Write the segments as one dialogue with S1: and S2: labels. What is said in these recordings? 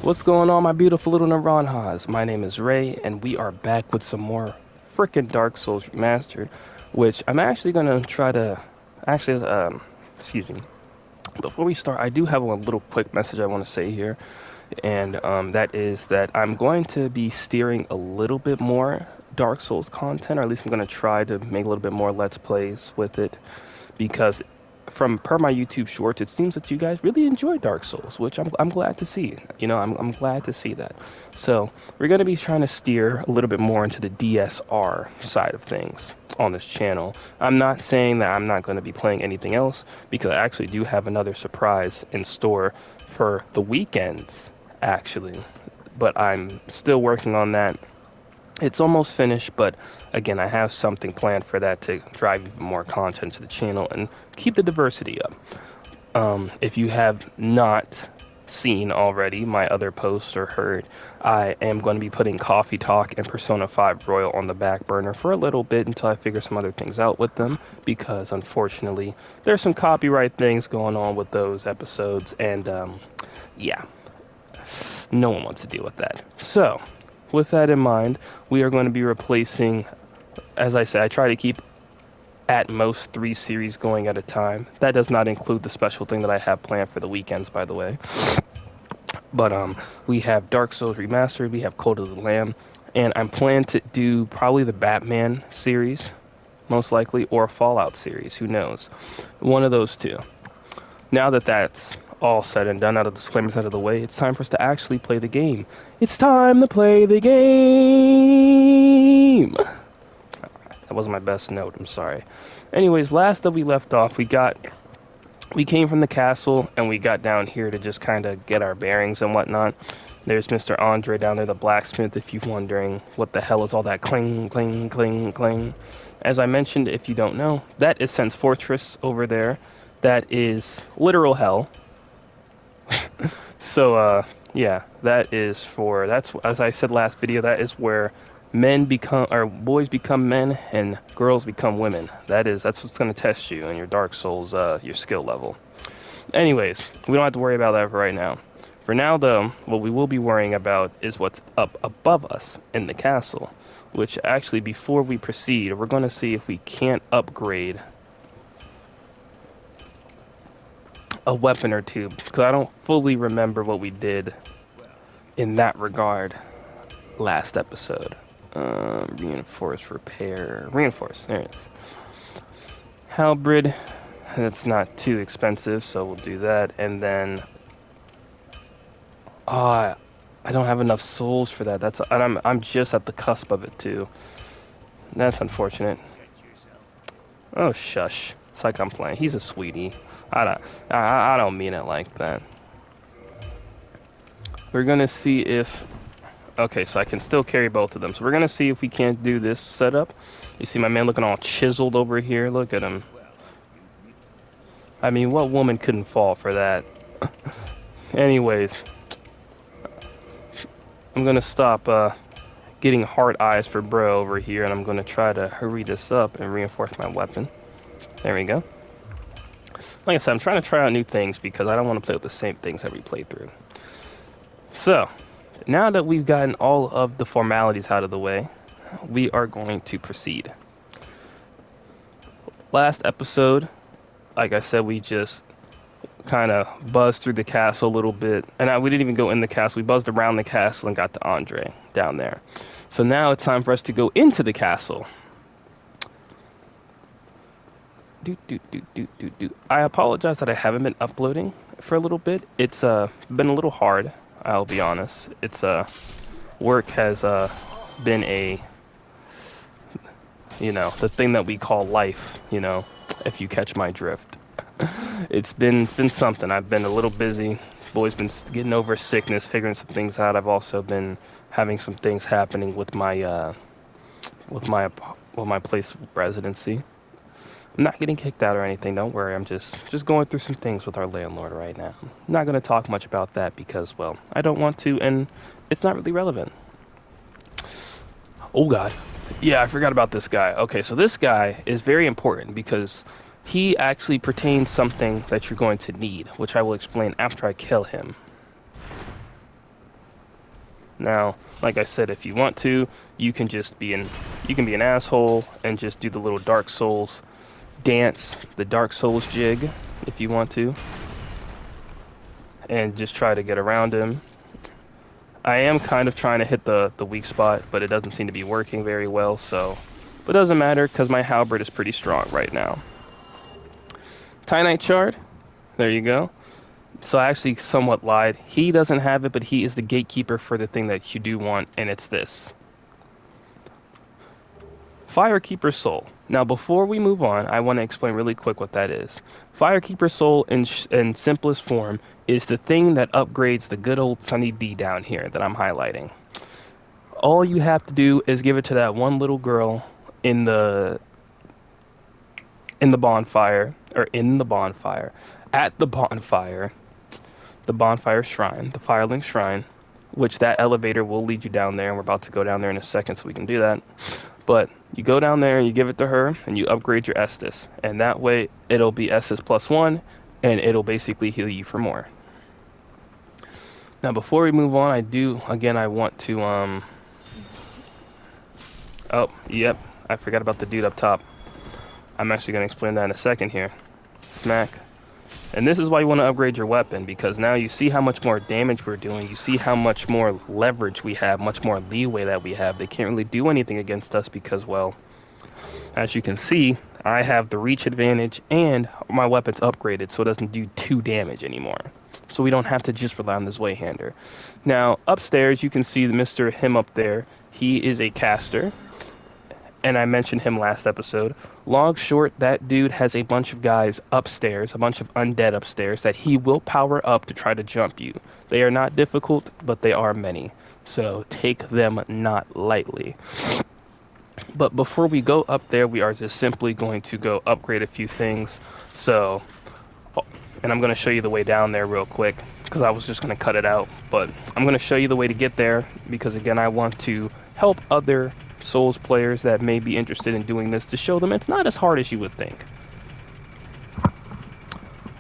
S1: What's going on, my beautiful little Naranjas? My name is Ray, and we are back with some more freaking Dark Souls Remastered, which I'm actually gonna try to. Actually, excuse me. Before we start, I do have a little quick message I want to say here, and that is that I'm going to be steering a little bit more Dark Souls content, or at least I'm going to try to make a little bit more Let's Plays with it, because from per my YouTube shorts, it seems that you guys really enjoy Dark Souls, which I'm glad to see. I'm glad to see that. So we're going to be trying to steer a little bit more into the DSR side of things on this channel. I'm not saying that I'm not going to be playing anything else, because I actually do have another surprise in store for the weekends, actually. But I'm still working on that. It's almost finished, but again, I have something planned for that to drive even more content to the channel and keep the diversity up. If you have not seen already my other posts or heard, I am going to be putting Coffee Talk and Persona 5 Royal on the back burner for a little bit until I figure some other things out with them, because unfortunately there's some copyright things going on with those episodes, and yeah, no one wants to deal with that. So with that in mind, we are going to be replacing, as I said, I try to keep at most 3 series going at a time. That does not include the special thing that I have planned for the weekends, by the way. But we have Dark Souls Remastered, we have Code of the Lamb, and I'm planning to do probably the Batman series, most likely, or a Fallout series, who knows. One of those two. Now that that's all said and done, out of the disclaimers out of the way, it's time for us to actually play the game. It's time to play the game! That wasn't my best note, I'm sorry. Anyways, last that we left off, we came from the castle, and we got down here to just kind of get our bearings and whatnot. There's Mr. Andre down there, the blacksmith, if you're wondering what the hell is all that cling, cling, cling, cling. As I mentioned, if you don't know, that is Sense Fortress over there. That is literal hell. So, yeah, that's, as I said last video, that is where boys become men and girls become women. That's what's going to test you in your Dark Souls, your skill level. Anyways, we don't have to worry about that for right now. For now, though, what we will be worrying about is what's up above us in the castle, which actually, before we proceed, we're going to see if we can't upgrade a weapon or two, because I don't fully remember what we did in that regard last episode. Reinforce, repair, reinforce, there it is. Halberd, that's not too expensive, so we'll do that. And then I don't have enough souls for that. I'm just at the cusp of it too. That's unfortunate. Oh shush, it's like I'm playing. He's a sweetie. I don't mean it like that. We're gonna see if... Okay, so I can still carry both of them. So we're gonna see if we can't do this setup. You see my man looking all chiseled over here? Look at him. I mean, what woman couldn't fall for that? Anyways. I'm gonna stop getting hard eyes for bro over here, and I'm gonna try to hurry this up and reinforce my weapon. There we go. Like I said, I'm trying to try out new things because I don't want to play with the same things every playthrough. So, now that we've gotten all of the formalities out of the way, we are going to proceed. Last episode, like I said, we just kind of buzzed through the castle a little bit. And we didn't even go in the castle. We buzzed around the castle and got to Andre down there. So now it's time for us to go into the castle. I apologize that I haven't been uploading for a little bit. It's been a little hard, I'll be honest. It's work has been the thing that we call life, if you catch my drift. It's been something. I've been a little busy. Boy's been getting over sickness, figuring some things out. I've also been having some things happening with my place of residency. I'm not getting kicked out or anything, don't worry. I'm just going through some things with our landlord right now. I'm not going to talk much about that because, well, I don't want to, and it's not really relevant. Oh, God. Yeah, I forgot about this guy. Okay, so this guy is very important because he actually pertains something that you're going to need, which I will explain after I kill him. Now, like I said, if you want to, you can just be an asshole and just do the little Dark Souls dance, the Dark Souls jig, if you want to, and just try to get around him. I am kind of trying to hit the weak spot, but it doesn't seem to be working very well, so... But it doesn't matter, because my halberd is pretty strong right now. Titanite Shard, there you go. So I actually somewhat lied. He doesn't have it, but he is the gatekeeper for the thing that you do want, and it's this. Firekeeper Soul. Now, before we move on, I want to explain really quick what that is. Firekeeper Soul, in simplest form, is the thing that upgrades the good old Sunny D down here that I'm highlighting. All you have to do is give it to that one little girl in the bonfire, or in the bonfire, at the bonfire shrine, the Firelink Shrine, which that elevator will lead you down there, and we're about to go down there in a second so we can do that. But you go down there, you give it to her, and you upgrade your Estus. And that way, it'll be Estus +1, and it'll basically heal you for more. Now, before we move on, I want to, oh, yep, I forgot about the dude up top. I'm actually going to explain that in a second here. Smack. And this is why you want to upgrade your weapon, because now you see how much more damage we're doing. You see how much more leverage we have, much more leeway that we have. They can't really do anything against us because, well, as you can see, I have the reach advantage and my weapon's upgraded, so it doesn't do 2 damage anymore. So we don't have to just rely on this Wayhander. Now, upstairs, you can see Mr. Him up there. He is a caster. And I mentioned him last episode. Long short, that dude has a bunch of guys upstairs, a bunch of undead upstairs, that he will power up to try to jump you. They are not difficult, but they are many. So take them not lightly. But before we go up there, we are just simply going to go upgrade a few things. So, and I'm going to show you the way down there real quick, because I was just going to cut it out. But I'm going to show you the way to get there, because again, I want to help other Souls players that may be interested in doing this, to show them it's not as hard as you would think.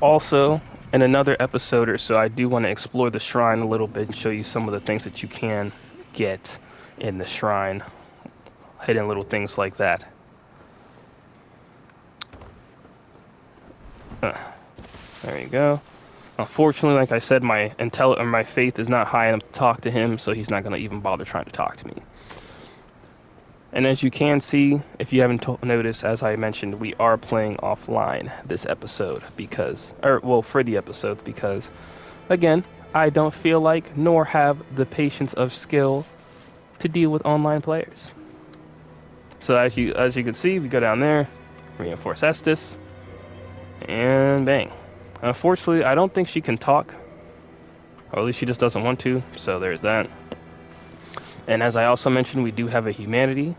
S1: Also, in another episode or so, I do want to explore the shrine a little bit and show you some of the things that you can get in the shrine. Hidden little things like that. There you go. Unfortunately, like I said, my faith is not high enough to talk to him, so he's not going to even bother trying to talk to me. And as you can see, if you haven't noticed, as I mentioned, we are playing offline this episode for the episodes, because, again, I don't feel like nor have the patience of skill to deal with online players. So as you can see, we go down there, reinforce Estus, and bang. Unfortunately, I don't think she can talk, or at least she just doesn't want to, so there's that. And as I also mentioned, we do have a humanity.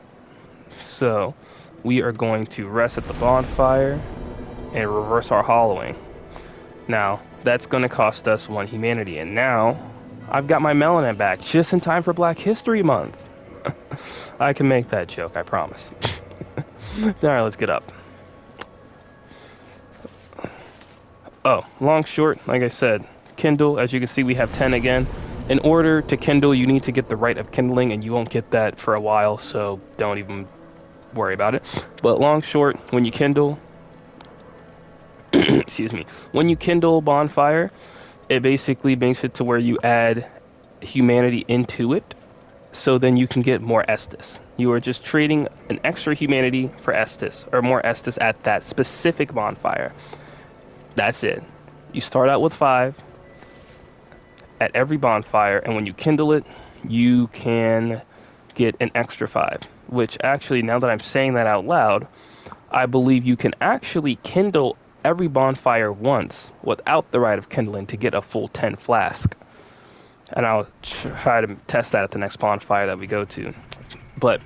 S1: So we are going to rest at the bonfire and reverse our hollowing. Now, that's going to cost us 1 humanity. And now, I've got my melanin back just in time for Black History Month. I can make that joke, I promise. Alright, let's get up. Oh, long short, like I said, kindle. As you can see, we have 10 again. In order to kindle, you need to get the rite of kindling, and you won't get that for a while, so don't even worry about it. But long short, when you kindle, excuse me, when you kindle bonfire, it basically makes it to where you add humanity into it, so then you can get more Estus. You are just trading an extra humanity for Estus, or more Estus at that specific bonfire. That's it. You start out with 5 at every bonfire, and when you kindle it, you can get an extra 5, which actually, now that I'm saying that out loud, I believe you can actually kindle every bonfire once without the rite of kindling to get a full 10 flask. And I'll try to test that at the next bonfire that we go to. But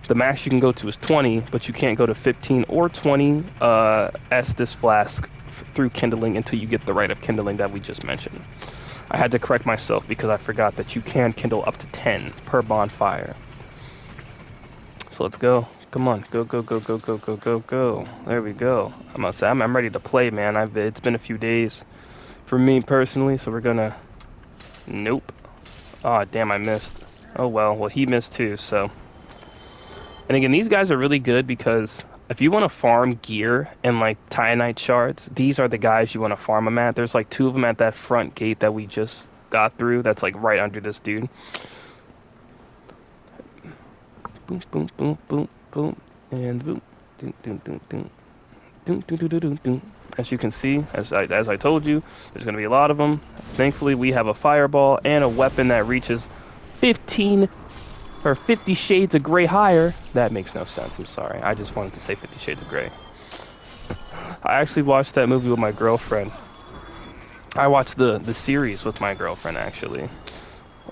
S1: the max you can go to is 20, but you can't go to 15 or 20 Estus flask through kindling until you get the rite of kindling that we just mentioned. I had to correct myself because I forgot that you can kindle up to 10 per bonfire. So let's go. Come on. Go, go, go, go, go, go, go, go. There we go. I'm ready to play, man. It's been a few days for me personally, so we're gonna... Nope. Aw, damn, I missed. Oh well, he missed too, so. And again, these guys are really good because if you want to farm gear and like Titanite shards, these are the guys you want to farm them at. There's like 2 of them at that front gate that we just got through. That's like right under this dude. Boom, boom, boom, boom, boom, and boom, doom, doom, doom, doom, doom, doom, doom, doom, doom. As you can see, as I told you, there's going to be a lot of them. Thankfully, we have a fireball and a weapon that reaches 15 or 50 Shades of Grey higher. That makes no sense. I'm sorry. I just wanted to say 50 Shades of Grey. I actually watched that movie with my girlfriend. I watched the series with my girlfriend actually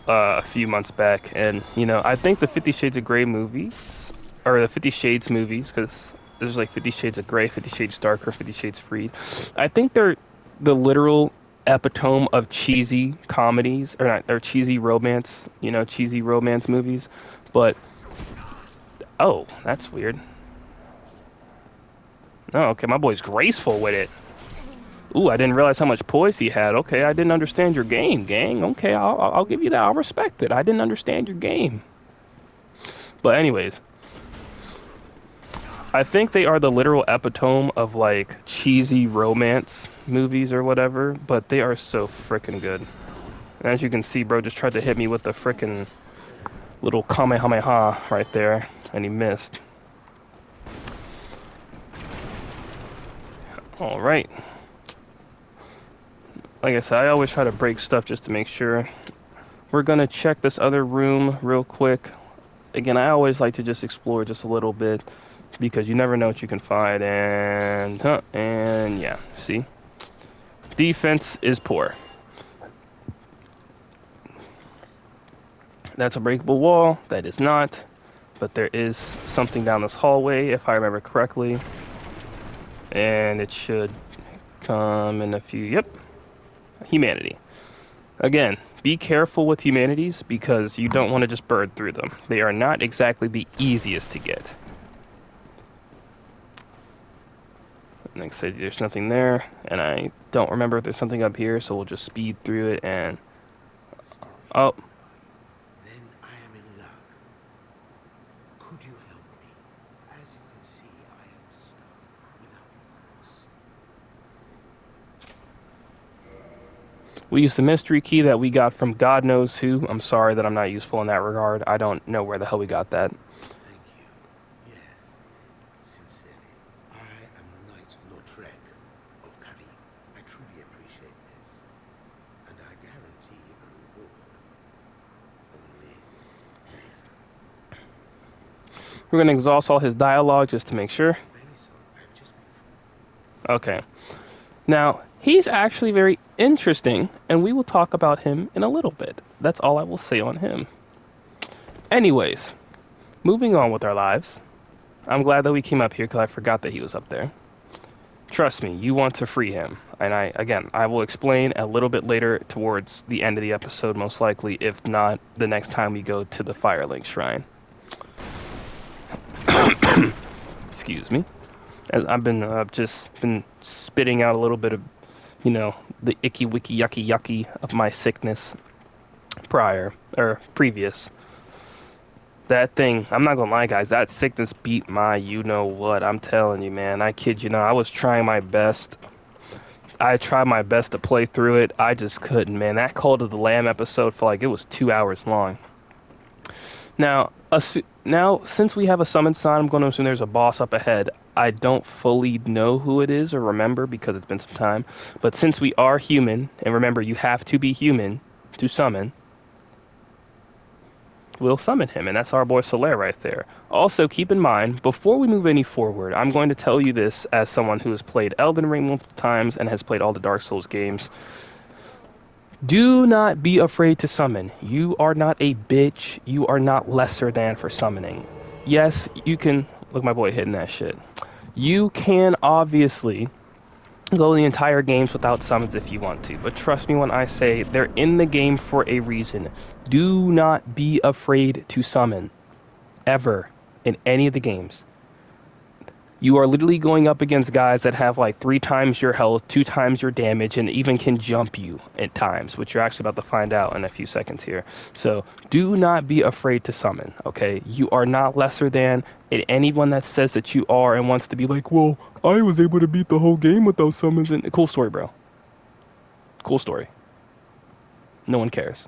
S1: a few months back, and you know, I think the 50 Shades of Grey movies, or the 50 Shades movies, because there's like 50 Shades of Grey, 50 Shades Darker, 50 Shades Freed. I think they're the literal epitome of cheesy comedies, or not, or cheesy romance, you know, cheesy romance movies. But oh, that's weird. Oh, okay, my boy's graceful with it. Ooh, I didn't realize how much poise he had. Okay, I didn't understand your game, gang. Okay, I'll give you that. I'll respect it. I didn't understand your game. But anyways, I think they are the literal epitome of like cheesy romance movies or whatever, but they are so freaking good. And as you can see, bro just tried to hit me with the freaking little Kamehameha right there, and he missed. All right. Like I said, I always try to break stuff just to make sure. We're gonna check this other room real quick. Again, I always like to just explore just a little bit because you never know what you can find. And yeah, see, defense is poor. That's a breakable wall. That is not, but there is something down this hallway if I remember correctly, and it should come in a few. Yep. Humanity. Again, be careful with humanities because you don't want to just bird through them. They are not exactly the easiest to get. Next, there's nothing there, and I don't remember if there's something up here, so we'll just speed through it and... Oh.
S2: Then I am in luck. Could you help me? As you can see, I am stuck without recourse.
S1: We used the mystery key that we got from God knows who. I'm sorry that I'm not useful in that regard. I don't know where the hell we got that.
S2: Thank you. Yes. Sincerely. I am Knight Lautrec of Kali. I truly appreciate this. And I guarantee a reward. Only later.
S1: We're going to exhaust all his dialogue just to make sure.
S2: Very sorry. I've just been...
S1: Okay. Now, he's actually very interesting, and we will talk about him in a little bit. That's all I will say on him. Anyways, moving on with our lives. I'm glad that we came up here because I forgot that he was up there. Trust me, you want to free him. And I will explain a little bit later towards the end of the episode, most likely, if not the next time we go to the Firelink Shrine. Excuse me. I've just been spitting out a little bit of, you know, the icky wicky yucky yucky of my sickness previous. That thing, I'm not gonna lie, guys, that sickness beat my you know what. I'm telling you, man, I kid you not. I was trying my best. I tried my best to play through it. I just couldn't, man. That Cult of the Lamb episode felt like it was 2 hours long. Now, since we have a summon sign, I'm going to assume there's a boss up ahead. I don't fully know who it is or remember because it's been some time. But since we are human, and remember, you have to be human to summon, we'll summon him, and that's our boy Solaire right there. Also, keep in mind, before we move any forward, I'm going to tell you this as someone who has played Elden Ring multiple times and has played all the Dark Souls games. Do not be afraid to summon. You are not a bitch. You are not lesser than for summoning. Yes, you can... Look, my boy hitting that shit. You can obviously go the entire games without summons if you want to. But trust me when I say they're in the game for a reason. Do not be afraid to summon. Ever. In any of the games. You are literally going up against guys that have like 3 times your health, 2 times your damage, and even can jump you at times, which you're actually about to find out in a few seconds here. So do not be afraid to summon, okay? You are not lesser than, and anyone that says that you are and wants to be like, well, I was able to beat the whole game without summons. And cool story, bro. Cool story. No one cares.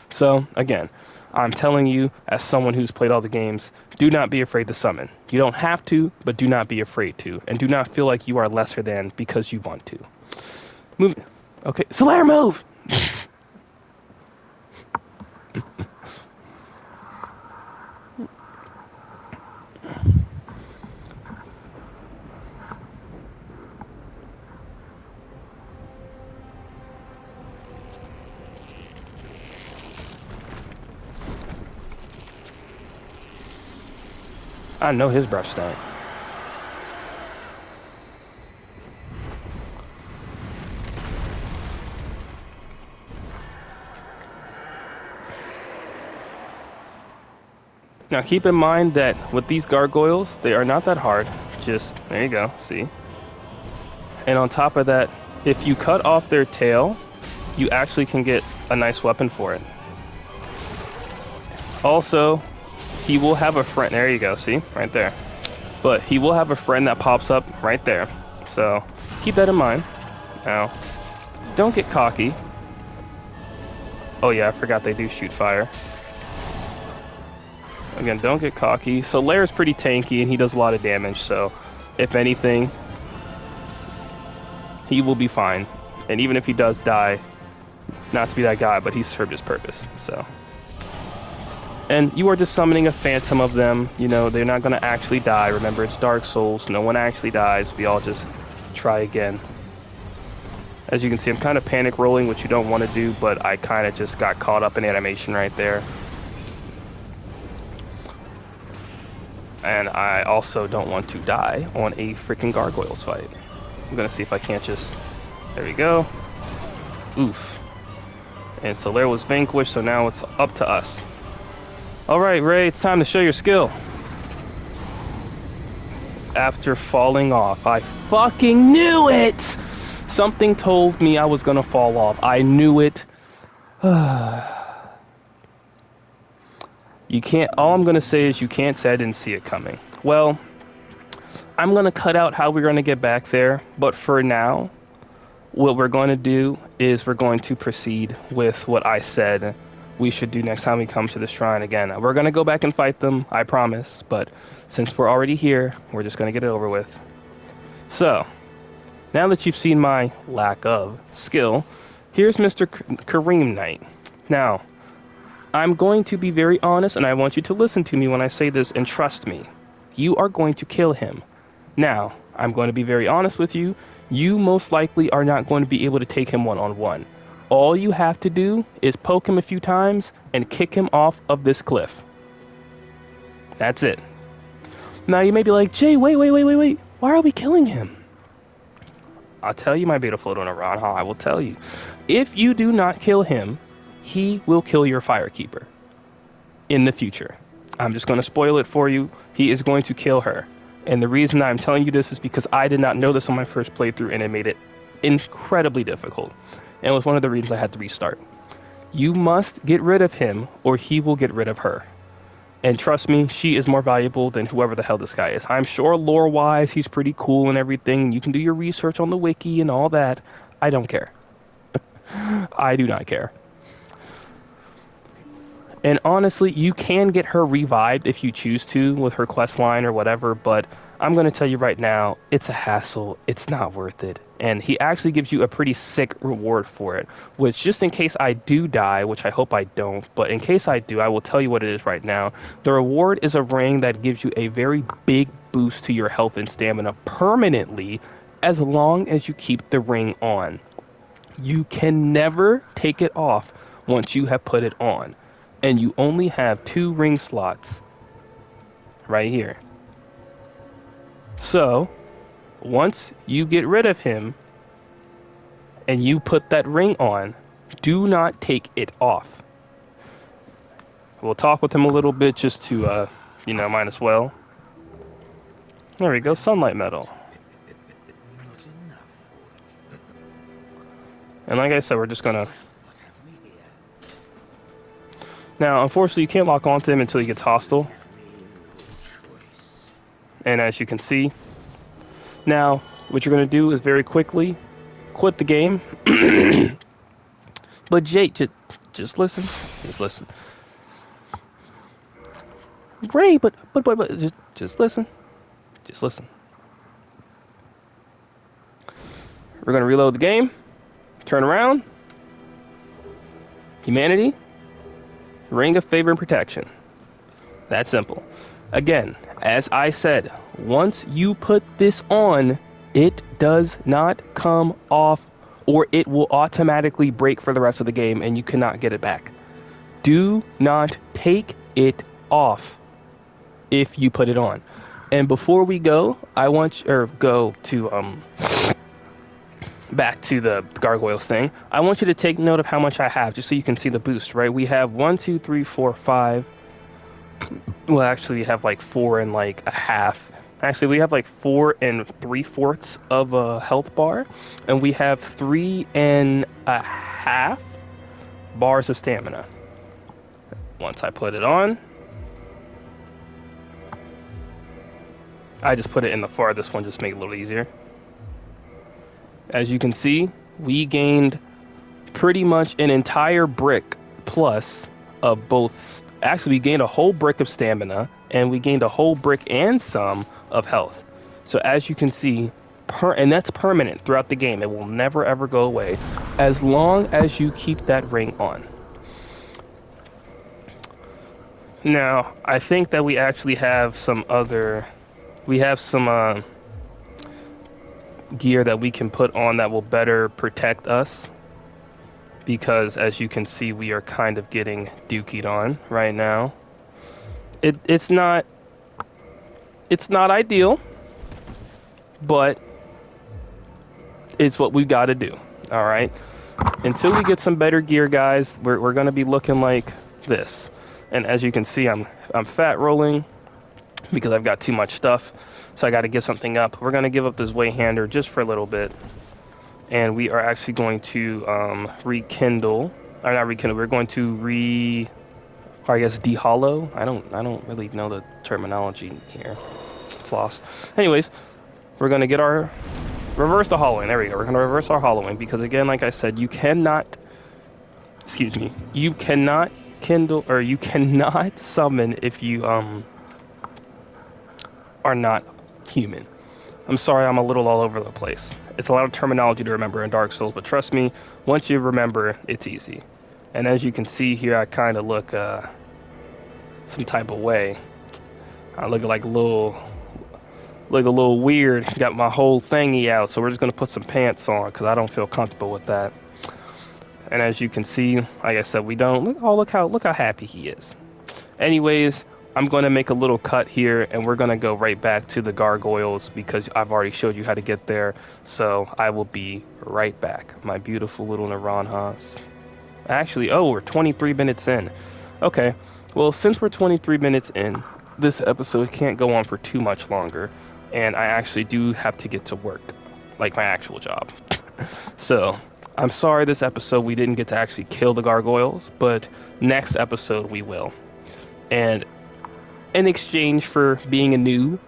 S1: So, again, I'm telling you, as someone who's played all the games, do not be afraid to summon. You don't have to, but do not be afraid to. And do not feel like you are lesser than because you want to. Move. Okay, Solaire, move! I know his breath stank. Now keep in mind that with these gargoyles, they are not that hard. Just, there you go, see? And on top of that, if you cut off their tail, you actually can get a nice weapon for it. Also, he will have a friend, there you go, see? Right there. But he will have a friend that pops up right there. So, keep that in mind. Now, don't get cocky. Oh yeah, I forgot they do shoot fire. Again, don't get cocky. So Lair's pretty tanky and he does a lot of damage, so if anything, he will be fine. And even if he does die, not to be that guy, but he's served his purpose, so. And you are just summoning a phantom of them. You know, they're not going to actually die. Remember, it's Dark Souls. No one actually dies. We all just try again. As you can see, I'm kind of panic rolling, which you don't want to do, but I kind of just got caught up in animation right there. And I also don't want to die on a freaking gargoyles fight. I'm going to see if I can't just... There we go. Oof. And Solaire was vanquished, so now it's up to us. Alright, Ray, it's time to show your skill. After falling off. I fucking knew it! Something told me I was gonna fall off. I knew it. You can't, all I'm gonna say is you can't say I didn't see it coming. Well, I'm gonna cut out how we're gonna get back there, but for now, what we're going to do is we're going to proceed with what I said we should do next time we come to the shrine again. We're going to go back and fight them, I promise, but since we're already here, we're just going to get it over with. So, now that you've seen my lack of skill, here's Mr. Kareem Knight. Now, I'm going to be very honest, and I want you to listen to me when I say this, and trust me. You are going to kill him. Now, I'm going to be very honest with you. You most likely are not going to be able to take him one-on-one. All you have to do is poke him a few times and kick him off of this cliff. That's it. Now you may be like, Jay, wait. Why are we killing him? I'll tell you, my beautiful little Ranha, I will tell you. If you do not kill him, he will kill your Firekeeper in the future. I'm just going to spoil it for you. He is going to kill her. And the reason I'm telling you this is because I did not know this on my first playthrough, and it made it incredibly difficult. And it was one of the reasons I had to restart. You must get rid of him, or he will get rid of her. And trust me, she is more valuable than whoever the hell this guy is. I'm sure lore-wise, he's pretty cool and everything. You can do your research on the wiki and all that. I don't care. I do not care. And honestly, you can get her revived if you choose to with her quest line or whatever, but I'm going to tell you right now, it's a hassle. It's not worth it. And he actually gives you a pretty sick reward for it, which just in case I do die, which I hope I don't, but in case I do, I will tell you what it is right now. The reward is a ring that gives you a very big boost to your health and stamina permanently as long as you keep the ring on. You can never take it off once you have put it on. And you only have 2 ring slots right here. So, once you get rid of him and you put that ring on, do not take it off. We'll talk with him a little bit just to, might as well. There we go, sunlight metal.
S2: Not enough for it.
S1: And like I said, we're just gonna...
S2: What have we here?
S1: Now, unfortunately, you can't lock onto him until he gets hostile.
S2: Give me no choice.
S1: And as you can see, now, what you're gonna do is very quickly quit the game. But Jake, just listen. Just listen. Ray, but, just listen. Just listen. We're gonna reload the game. Turn around. Humanity. Ring of Favor and Protection. That simple. Again, as I said, once you put this on, it does not come off, or it will automatically break for the rest of the game and you cannot get it back. Do not take it off if you put it on. And before we go, I want you, or go to back to the gargoyles thing, I want you to take note of how much I have, just so you can see the boost, right? We have 1, 2, 3, 4, 5. Well, actually, we have like 4 and like a half. Actually, we have like 4 3/4 of a health bar, and we have 3 1/2 bars of stamina. Once I put it on, I just put it in the farthest one, just to make it a little easier. As you can see, we gained pretty much an entire brick plus of both. Actually, we gained a whole brick of stamina, and we gained a whole brick and some of health. So as you can see, and that's permanent throughout the game. It will never ever go away as long as you keep that ring on. Now, I think that we actually have some other... We have some gear that we can put on that will better protect us, because as you can see, we are kind of getting dookied on right now. It's not ideal, but it's what we got to do. All right, until we get some better gear, guys, we're gonna be looking like this. And as you can see, I'm fat rolling because I've got too much stuff. So I got to give something up. We're going to give up this way-hander just for a little bit. And we are actually going to rekindle. Or not rekindle. We're going to or I guess de-hollow. I don't really know the terminology here. It's lost. Anyways, we're going to get our... Reverse the hollowing. There we go. We're going to reverse our hollowing. Because again, like I said, you cannot... Excuse me. You cannot kindle... Or you cannot summon if you are not human. I'm sorry, I'm a little all over the place. It's a lot of terminology to remember in Dark Souls, but trust me, once you remember, it's easy. And as you can see here, I kind of look some type of way. I look like a little weird. Got my whole thingy out, so we're just gonna put some pants on because I don't feel comfortable with that. And as you can see, like I said, we don't. Look how happy he is. Anyways, I'm going to make a little cut here, and we're going to go right back to the gargoyles because I've already showed you how to get there. So I will be right back, my beautiful little Naranjas. Actually, oh, we're 23 minutes in. Okay, well, since we're 23 minutes in, this episode can't go on for too much longer, and I actually do have to get to work, like my actual job. So I'm sorry this episode we didn't get to actually kill the gargoyles, but next episode we will. And in exchange for being a noob,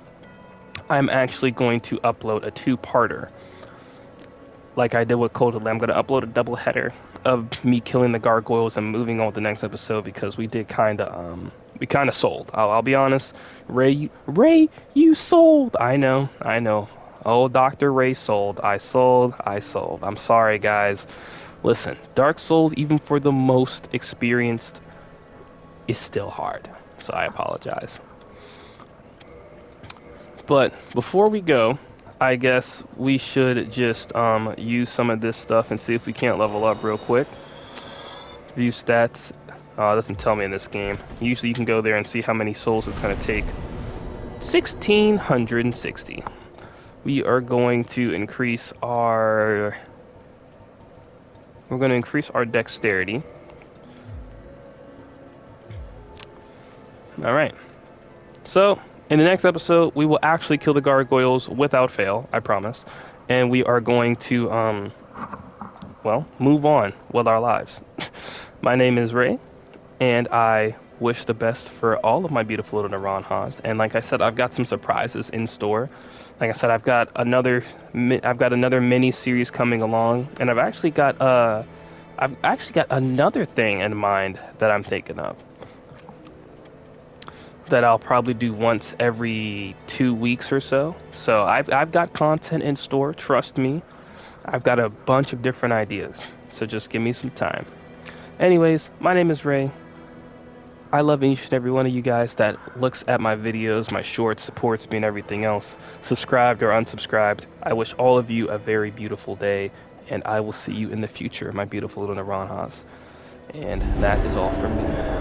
S1: I'm actually going to upload a 2-parter. Like I did with Coldly, I'm going to upload a double header of me killing the gargoyles and moving on to the next episode because we did kind of sold. I'll be honest. Ray, you sold. I know. Oh, Dr. Ray sold. I sold. I'm sorry, guys. Listen, Dark Souls, even for the most experienced, is still hard. So I apologize. But before we go, I guess we should just use some of this stuff and see if we can't level up real quick. View stats. It doesn't tell me in this game. Usually you can go there and see how many souls it's going to take. 1,660. We are going to increase our... We're going to increase our dexterity. Alright. So, In the next episode, we will actually kill the gargoyles without fail, I promise. And we are going to, well, move on with our lives. My name is Ray, and I wish the best for all of my beautiful little Naranjas. And like I said, I've got some surprises in store. Like I said, I've got another mini series coming along, and I've actually got another thing in mind that I'm thinking of that I'll probably do once every 2 weeks or so. So I've got content in store. Trust me, I've got a bunch of different ideas. So just give me some time. Anyways, my name is Ray. I love each and every one of you guys that looks at my videos, my shorts, supports me, and everything else. Subscribed or unsubscribed. I wish all of you a very beautiful day, and I will see you in the future, my beautiful little Naranjas. And that is all from me.